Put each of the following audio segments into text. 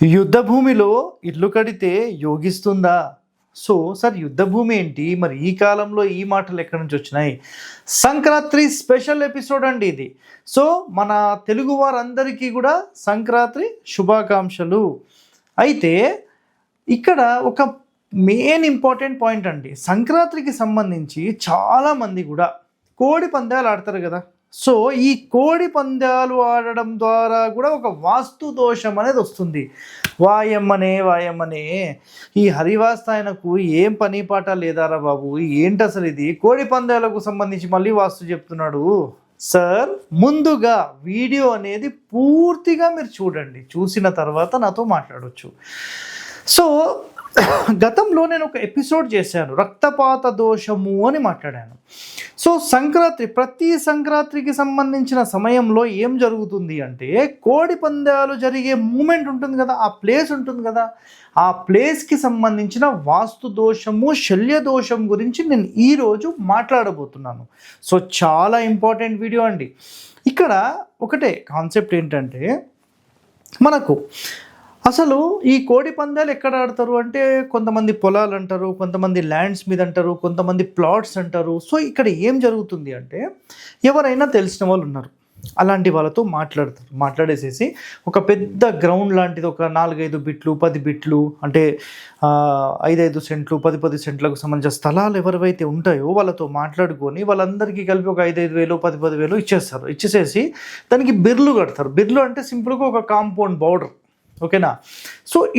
యుద్ధ భూమిలో ఇల్లు కడితే యోగిస్తుందా? సార్ యుద్ధ భూమి ఏంటి? మరి ఈ కాలంలో ఈ మాటలు ఎక్కడి నుంచి వచ్చినాయి? సంక్రాంతి స్పెషల్ ఎపిసోడ్ అండి ఇది. మన తెలుగు వారందరికీ కూడా సంక్రాంతి శుభాకాంక్షలు. అయితే ఇక్కడ ఒక మెయిన్ ఇంపార్టెంట్ పాయింట్ అండి. సంక్రాంతికి సంబంధించి చాలామంది కూడా కోడి పందాలు ఆడతారు కదా. ఈ కోడి పందాలు ఆడడం ద్వారా కూడా ఒక వాస్తు దోషం అనేది వస్తుంది. వాయమ్మనే ఈ హరివాస్తాయనకు ఏం పని పాట లేదారా బాబు, ఏంటి అసలు ఇది? కోడి పందాలకు సంబంధించి మళ్ళీ వాస్తు చెప్తున్నాడు. సార్, ముందుగా వీడియో అనేది పూర్తిగా మీరు చూడండి, చూసిన తర్వాత నాతో మాట్లాడవచ్చు. గతంలో నేను ఒక ఎపిసోడ్ చేశాను, రక్తపాత దోషము అని మాట్లాడాను. ప్రతి సంక్రాంతికి సంబంధించిన సమయంలో ఏం జరుగుతుంది అంటే, కోడి పందాలు జరిగే మూమెంట్ ఉంటుంది కదా, ఆ ప్లేస్ ఉంటుంది కదా, ఆ ప్లేస్కి సంబంధించిన వాస్తు దోషము, శల్య దోషం గురించి నేను ఈరోజు మాట్లాడబోతున్నాను. చాలా ఇంపార్టెంట్ వీడియో అండి. ఇక్కడ ఒకటే కాన్సెప్ట్ ఏంటంటే, మనకు అసలు ఈ కోడి పందాలు ఎక్కడ ఆడతారు అంటే, కొంతమంది పొలాలు అంటారు, కొంతమంది ల్యాండ్స్ మీద అంటారు, కొంతమంది ప్లాట్స్ అంటారు. ఇక్కడ ఏం జరుగుతుంది అంటే, ఎవరైనా తెలిసిన వాళ్ళు ఉన్నారు, అలాంటి వాళ్ళతో మాట్లాడేసేసి ఒక పెద్ద గ్రౌండ్ లాంటిది, ఒక 4-5 బిట్లు 10 బిట్లు అంటే 5-5 సెంట్లు 10-10 సెంట్లకు సంబంధించిన స్థలాలు ఎవరివైతే ఉంటాయో వాళ్ళతో మాట్లాడుకొని వాళ్ళందరికీ కలిపి ఒక 5-5 వేలు 10-10 వేలు ఇచ్చేసేసి దానికి బిర్లు కడతారు. బిర్లు అంటే సింపుల్గా ఒక కాంపౌండ్ బౌర్డర్, ఓకేనా?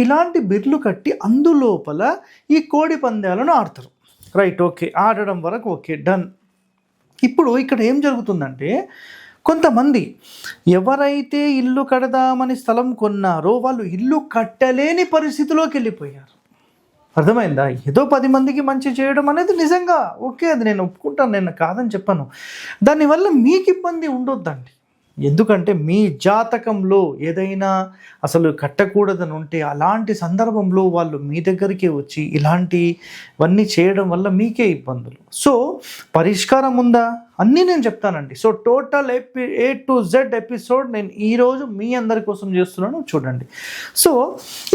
ఇలాంటి బిర్లు కట్టి అందులోపల ఈ కోడి పందాలను ఆడతారు. రైట్, ఓకే, ఆడడం వరకు ఓకే, డన్. ఇప్పుడు ఇక్కడ ఏం జరుగుతుందంటే, కొంతమంది ఎవరైతే ఇల్లు కడదామని స్థలం కొన్నారో వాళ్ళు ఇల్లు కట్టలేని పరిస్థితిలోకి వెళ్ళిపోయారు. అర్థమైందా? ఏదో 10 మందికి మంచి చేయడం అనేది నిజంగా ఓకే, అది నేను ఒప్పుకుంటాను, నేను కాదని చెప్పాను. దానివల్ల మీకు ఇబ్బంది ఉండొద్దండి. ఎందుకంటే మీ జాతకంలో ఏదైనా అసలు కట్టకూడదని ఉంటే అలాంటి సందర్భంలో వాళ్ళు మీ దగ్గరికి వచ్చి ఇలాంటివన్నీ చేయడం వల్ల మీకే ఇబ్బందులు. పరిష్కారం ఉందా అన్నీ నేను చెప్తానండి. Total A to Z episode నేను ఈరోజు మీ అందరి కోసం చేస్తున్నాను, చూడండి.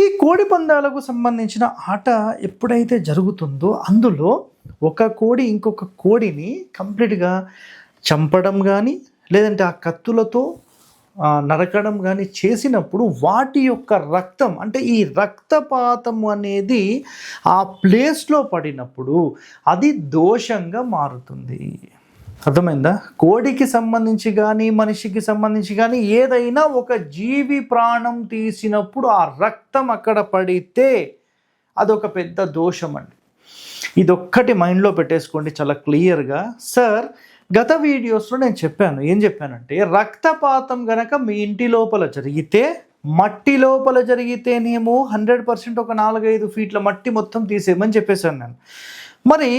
ఈ కోడి పందాలకు సంబంధించిన ఆట ఎప్పుడైతే జరుగుతుందో అందులో ఒక కోడి ఇంకొక కోడిని కంప్లీట్గా చంపడం కానీ లేదంటే ఆ కత్తులతో నరకడం కానీ చేసినప్పుడు వాటి యొక్క రక్తం అంటే ఈ రక్తపాతం అనేది ఆ ప్లేస్లో పడినప్పుడు అది దోషంగా మారుతుంది. అర్థమైందా? కోడికి సంబంధించి కానీ మనిషికి సంబంధించి కానీ ఏదైనా ఒక జీవి ప్రాణం తీసినప్పుడు ఆ రక్తం అక్కడ పడితే అదొక పెద్ద దోషం అండి. ఇదొక్కటి మైండ్లో పెట్టేసుకోండి చాలా క్లియర్గా. సార్, గత వీడియోస్లో నేను ఏం చెప్పానంటే, రక్తపాతం గనక మీ ఇంటి లోపల జరిగితే, మట్టి లోపల జరిగితేనేమో 100% ఒక 4-5 ఫీట్ల మట్టి మొత్తం తీసేయమని చెప్పేశాను నేను. మరి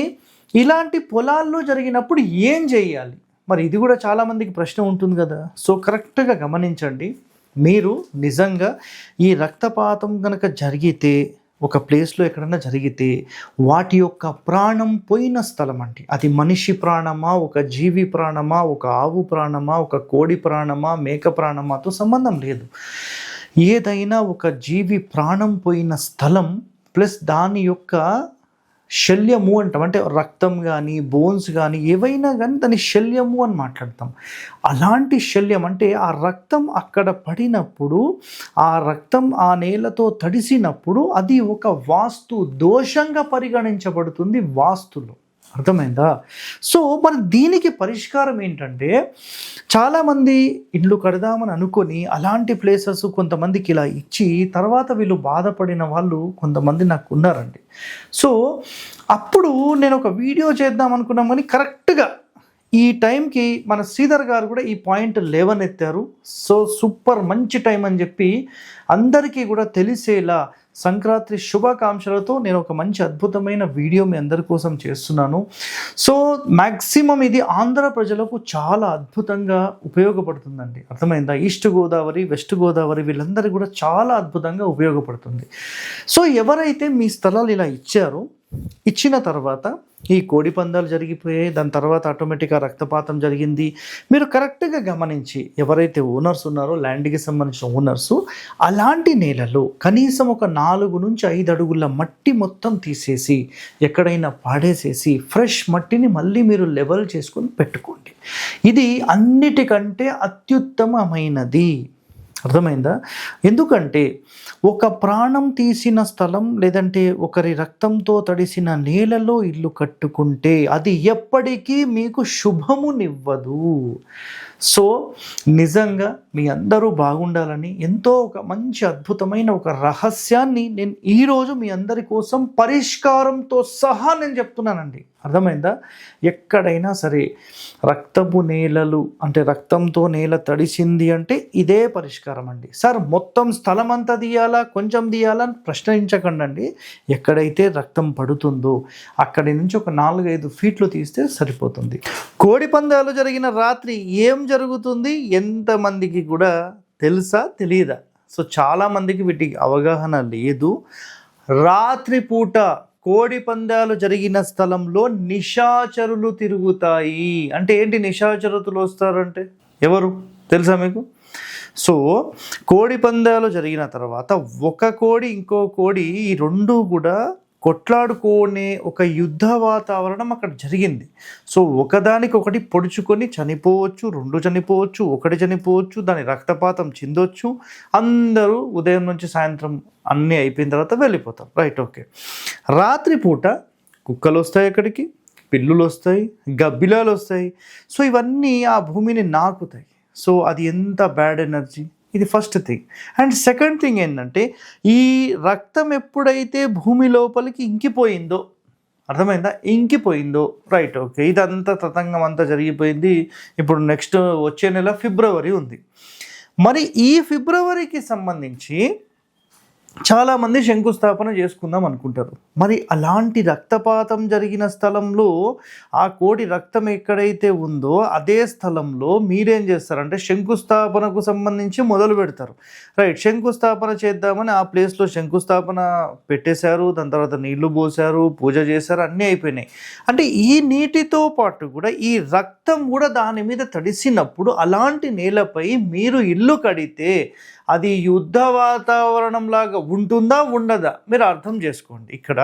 ఇలాంటి పొలాల్లో జరిగినప్పుడు ఏం చేయాలి? మరి ఇది కూడా చాలామందికి ప్రశ్న ఉంటుంది కదా. కరెక్ట్గా గమనించండి. మీరు నిజంగా ఈ రక్తపాతం కనుక జరిగితే, ఒక ప్లేస్లో ఎక్కడన్నా జరిగితే వాటి యొక్క ప్రాణం పోయిన స్థలం అండి. అది మనిషి ప్రాణమా, ఒక జీవి ప్రాణమా, ఒక ఆవు ప్రాణమా, ఒక కోడి ప్రాణమా, మేక ప్రాణమాతో సంబంధం లేదు. ఏదైనా ఒక జీవి ప్రాణం పోయిన స్థలం ప్లస్ దాని యొక్క శల్యము అంటాం, అంటే రక్తం కానీ బోన్స్ కానీ ఏవైనా కానీ దాని శల్యము అని మాట్లాడతాం. అలాంటి శల్యం అంటే ఆ రక్తం అక్కడ పడినప్పుడు, ఆ రక్తం ఆ నేలతో తడిసినప్పుడు అది ఒక వాస్తు దోషంగా పరిగణించబడుతుంది వాస్తులో. అర్థమైందా? మరి దీనికి పరిష్కారం ఏంటంటే, చాలామంది ఇల్లు కడదామని అనుకొని అలాంటి ప్లేసెస్ కొంతమందికి ఇలా ఇచ్చి తర్వాత వీళ్ళు బాధపడిన వాళ్ళు కొంతమంది నాకు ఉన్నారండి. అప్పుడు నేను ఒక వీడియో చేద్దాం అనుకున్నాం, కానీ కరెక్ట్గా ఈ టైంకి మన శ్రీధర్ గారు కూడా ఈ పాయింట్ లేవనెత్తారు. సూపర్ మంచి టైం అని చెప్పి అందరికీ కూడా తెలిసేలా సంక్రాంతి శుభాకాంక్షలతో నేను ఒక మంచి అద్భుతమైన వీడియో మీ అందరి కోసం చేస్తున్నాను. మ్యాక్సిమం ఇది ఆంధ్ర ప్రజలకు చాలా అద్భుతంగా ఉపయోగపడుతుందండి. అర్థమైందా? ఈస్ట్ గోదావరి, వెస్ట్ గోదావరి వీళ్ళందరికీ కూడా చాలా అద్భుతంగా ఉపయోగపడుతుంది. ఎవరైతే మీ స్థలాలు ఇలా ఇచ్చారో ఇచ్చిన తర్వాత ఈ కోడి పందాలు జరిగిపోయాయి. దాని తర్వాత ఆటోమేటిక్గా రక్తపాతం జరిగింది. మీరు కరెక్ట్గా గమనించి ఎవరైతే ఓనర్స్ ఉన్నారో ల్యాండ్కి సంబంధించిన ఓనర్సు అలాంటి నేలలో కనీసం ఒక 4 నుంచి 5 అడుగుల మట్టి మొత్తం తీసేసి ఎక్కడైనా పాడేసేసి ఫ్రెష్ మట్టిని మళ్ళీ మీరు లెవెల్ చేసుకొని పెట్టుకోండి. ఇది అన్నిటికంటే అత్యుత్తమమైనది. అర్థమైందా? ఎందుకంటే ఒక ప్రాణం తీసిన స్థలం లేదంటే ఒకరి రక్తంతో తడిసిన నేలలో ఇల్లు కట్టుకుంటే అది ఎప్పటికీ మీకు శుభమునివ్వదు. సో నిజంగా మీ అందరూ బాగుండాలని ఎంతో ఒక మంచి అద్భుతమైన ఒక రహస్యాన్ని నేను ఈరోజు మీ అందరి కోసం పరిష్కారంతో సహా నేను చెప్తున్నానండి. అర్థమైందా? ఎక్కడైనా సరే రక్తపు నేలలు అంటే రక్తంతో నేల తడిసింది అంటే ఇదే పరిష్కారం అండి. సార్ మొత్తం స్థలం అంతా తీయాలా కొంచెం తీయాలా అని ప్రశ్నించకండి. ఎక్కడైతే రక్తం పడుతుందో అక్కడి నుంచి ఒక 4-5 ఫీట్లు తీస్తే సరిపోతుంది. కోడి పందాలు జరిగిన రాత్రి ఏం జరుగుతుంది ఎంతమందికి కూడా తెలుసా తెలియదా? సో చాలామందికి వీటికి అవగాహన లేదు. రాత్రిపూట కోడి పందాలు జరిగిన స్థలంలో నిశాచరులు తిరుగుతాయి. అంటే ఏంటి నిశాచరులు వస్తారంటే ఎవరు తెలుసా మీకు? సో కోడి పందాలు జరిగిన తర్వాత ఒక కోడి ఇంకో కోడి ఈ రెండు కూడా కొట్లాడుకునే ఒక యుద్ధ వాతావరణం అక్కడ జరిగింది. సో ఒకదానికొకటి పొడుచుకొని చనిపోవచ్చు, 2 చనిపోవచ్చు, 1 చనిపోవచ్చు, దాని రక్తపాతం చెందొచ్చు. అందరూ ఉదయం నుంచి సాయంత్రం అన్నీ అయిపోయిన తర్వాత వెళ్ళిపోతారు. Right, okay. రాత్రిపూట కుక్కలు వస్తాయి, అక్కడికి పిల్లులు వస్తాయి, గబ్బిలాలు వస్తాయి. సో ఇవన్నీ ఆ భూమిని నాకుతాయి. సో అది ఎంత బ్యాడ్ ఎనర్జీ. ఇది first thing. And second thing ఏంటంటే ఈ రక్తం ఎప్పుడైతే భూమి లోపలికి ఇంకిపోయిందో, అర్థమైందా? ఇంకిపోయిందో, రైట్, ఓకే. ఇదంతా తతంగం అంతా జరిగిపోయింది. ఇప్పుడు నెక్స్ట్ వచ్చే నెల ఫిబ్రవరి ఉంది. మరి ఈ ఫిబ్రవరికి సంబంధించి చాలామంది శంకుస్థాపన చేసుకుందాం అనుకుంటారు. మరి అలాంటి రక్తపాతం జరిగిన స్థలంలో ఆ కోడి రక్తం ఎక్కడైతే ఉందో అదే స్థలంలో మీరేం చేస్తారంటే శంకుస్థాపనకు సంబంధించి మొదలు పెడతారు. రైట్, శంకుస్థాపన చేద్దామని ఆ ప్లేస్లో శంకుస్థాపన పెట్టేశారు. దాని తర్వాత నీళ్లు పోసారు, పూజ చేశారు, అన్నీ అయిపోయినాయి. అంటే ఈ నీటితో పాటు కూడా ఈ రక్తం కూడా దాని మీద తడిసినప్పుడు అలాంటి నేలపై మీరు ఇల్లు కడితే అది యుద్ధ వాతావరణం లాగా ఉంటుందా ఉండదా మీరు అర్థం చేసుకోండి. ఇక్కడ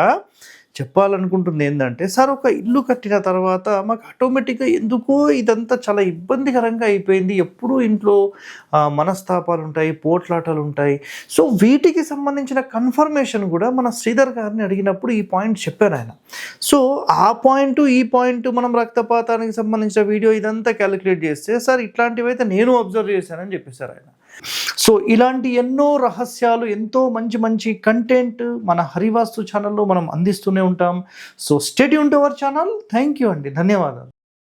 చెప్పాలనుకుంటుంది ఏంటంటే, సార్ ఒక ఇల్లు కట్టిన తర్వాత మాకు ఆటోమేటిక్గా ఎందుకో ఇదంతా చాలా ఇబ్బందికరంగా అయిపోయింది. ఎప్పుడూ ఇంట్లో మనస్తాపాలు ఉంటాయి, పోట్లాటలు ఉంటాయి. సో వీటికి సంబంధించిన కన్ఫర్మేషన్ కూడా మన శ్రీధర్ గారిని అడిగినప్పుడు ఈ పాయింట్ చెప్పారు ఆయన. సో ఆ పాయింట్ ఈ పాయింట్ మనం రక్తపాతానికి సంబంధించిన వీడియో ఇదంతా క్యాలిక్యులేట్ చేస్తే సార్ ఇట్లాంటివైతే నేను అబ్జర్వ్ చేశానని చెప్పేశారు ఆయన. సో ఇలాంటి ఎన్నో రహస్యాలు, ఎంతో మంచి మంచి కంటెంట్ మన హరివాస్తు ఛానల్లో మనం అందిస్తూనే ఉంటాం. So stay tune to our channel. Thank you అండి, ధన్యవాదాలు.